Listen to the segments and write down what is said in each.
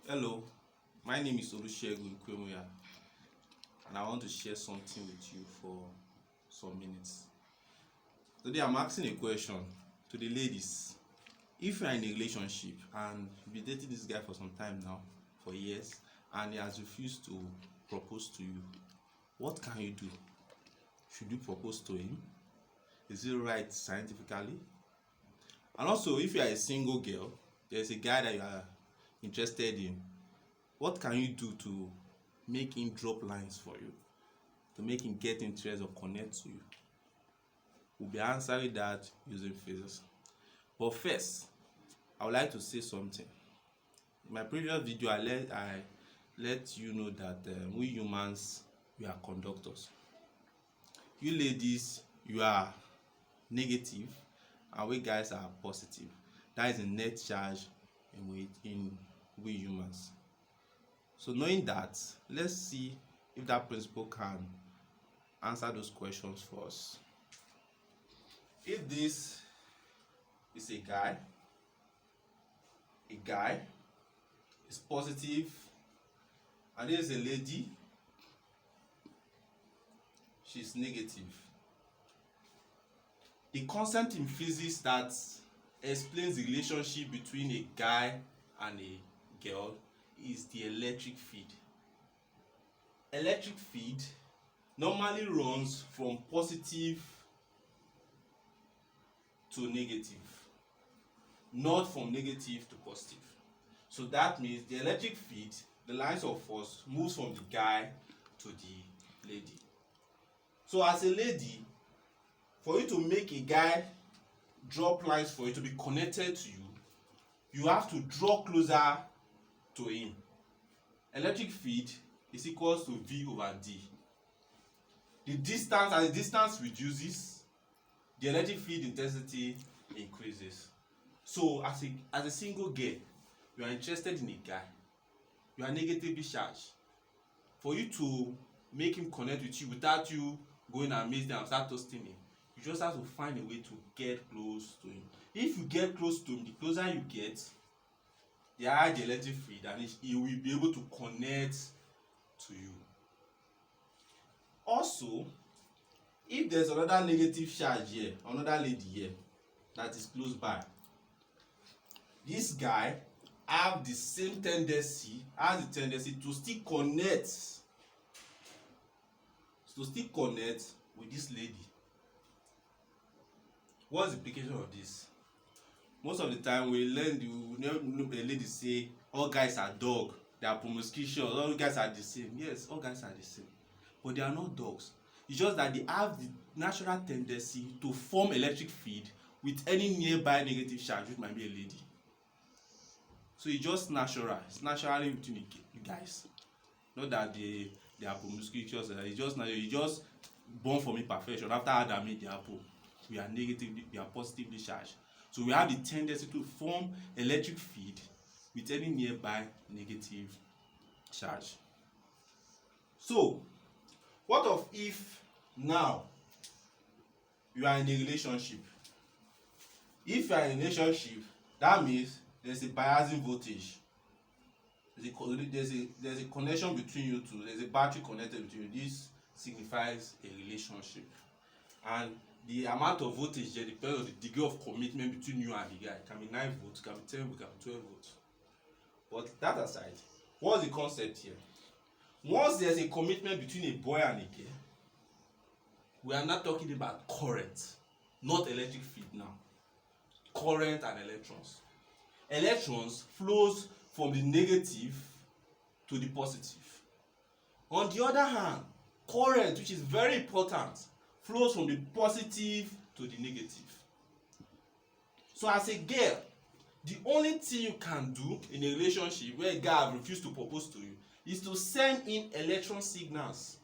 Hello, my name is Olusegun Kwemuya, and I want to share something with you for some minutes. Today, I'm asking a question to the ladies. If you are in a relationship and you've been dating this guy for some time now, for years, and he has refused to propose to you, what can you do? Should you propose to him? Is it right scientifically? And also, if you are a single girl, there's a guy that you are interested in, what can you do to make him drop lines for you, to make him get interest or connect to you? We'll be answering that using phases. But first, I would like to say something. In my previous video, I let you know that we humans, we are conductors. You ladies, you are negative, and we guys are positive. That is a net charge in we humans. So knowing that, let's see if that principle can answer those questions for us. If this is a guy is positive, and this is a lady, she's negative. The concept in physics that explains the relationship between a guy and a girl is the electric field. Electric field normally runs from positive to negative, not from negative to positive. So that means the electric field, the lines of force, moves from the guy to the lady. So as a lady, for you to make a guy drop lines for you to be connected to you, you have to draw closer to him. Electric field is equals to V over D. The distance, as the distance reduces, the electric field intensity increases. So as a single girl, you are interested in a guy, you are negatively charged. For you to make him connect with you without you going and meet them and start toasting him, you just have to find a way to get close to him. If you get close to him, the closer you get, the higher the electric field, and he will be able to connect to you. Also, if there's another negative charge here, another lady here that is close by, this guy has the tendency to still connect with this lady. What's the implication of this? Most of the time we learn a lady say all guys are dog, they are promiscuous, all guys are the same. Yes, all guys are the same, but they are not dogs. It's just that they have the natural tendency to form electric field with any nearby negative charge, which might be a lady. So it's just natural. It's naturally between you guys. Not that they are promiscuous. It's just natural. You just born from imperfection. After Adam made the apple, we are positively charged. So we have the tendency to form electric field with any nearby negative charge. So what of if now you are in a relationship? If you are in a relationship, that means there's a biasing voltage. There's a connection between you two. There's a battery connected between you. This signifies a relationship, and the amount of voltage there depends on the degree of commitment between you and the guy. It can be 9 volts, it can be 10 volts, it can be 12 volts. But that aside, what's the concept here? Once there's a commitment between a boy and a girl, we are not talking about current, not electric field now. Current and electrons. Electrons flows from the negative to the positive. On the other hand, current, which is very important, flows from the positive to the negative. So as a girl, the only thing you can do in a relationship where a guy refuses to propose to you is to send in electron signals.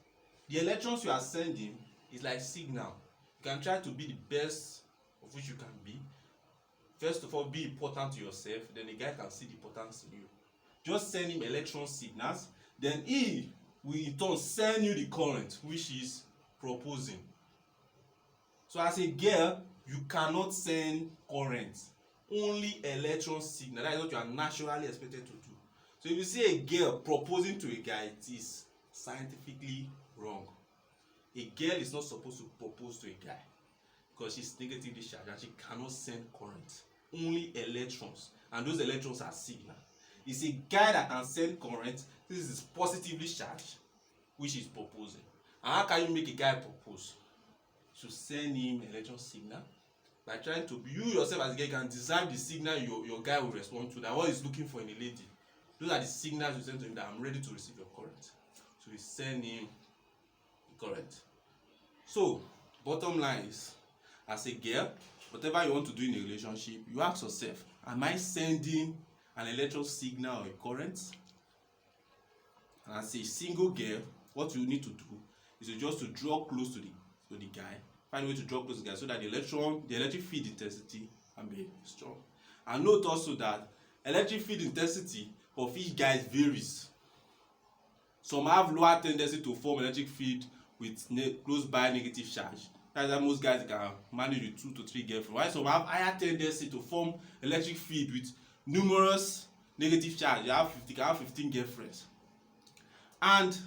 The electrons you are sending is like signal. You can try to be the best of which you can be. First of all, be important to yourself, then the guy can see the importance in you. Just send him electron signals, then he will in turn send you the current, which is proposing. So as a girl, you cannot send current, only electron signal. That is what you are naturally expected to do. So if you see a girl proposing to a guy, it is scientifically wrong. A girl is not supposed to propose to a guy because she's negatively charged and she cannot send current. Only electrons, and those electrons are signal. It's a guy that can send current. This is positively charged, which is proposing. And how can you make a guy propose? To send him electron signal by trying to, you yourself as a guy can design the signal your guy will respond to, that what he's looking for in a lady. Those are the signals you send to him that I'm ready to receive your current. So you send him the current. So bottom line is, as a girl, whatever you want to do in a relationship, you ask yourself, am I sending an electron signal or a current? And as a single girl, what you need to do is just to draw close to the guy, find a way to draw close to the guy so that the electric field intensity can be strong. And note also that electric field intensity of each guy varies. Some have lower tendency to form electric field with close by negative charge. That's why most guys can manage with 2 to 3 girlfriends. While some have higher tendency to form electric field with numerous negative charge. They can have 15 girlfriends. And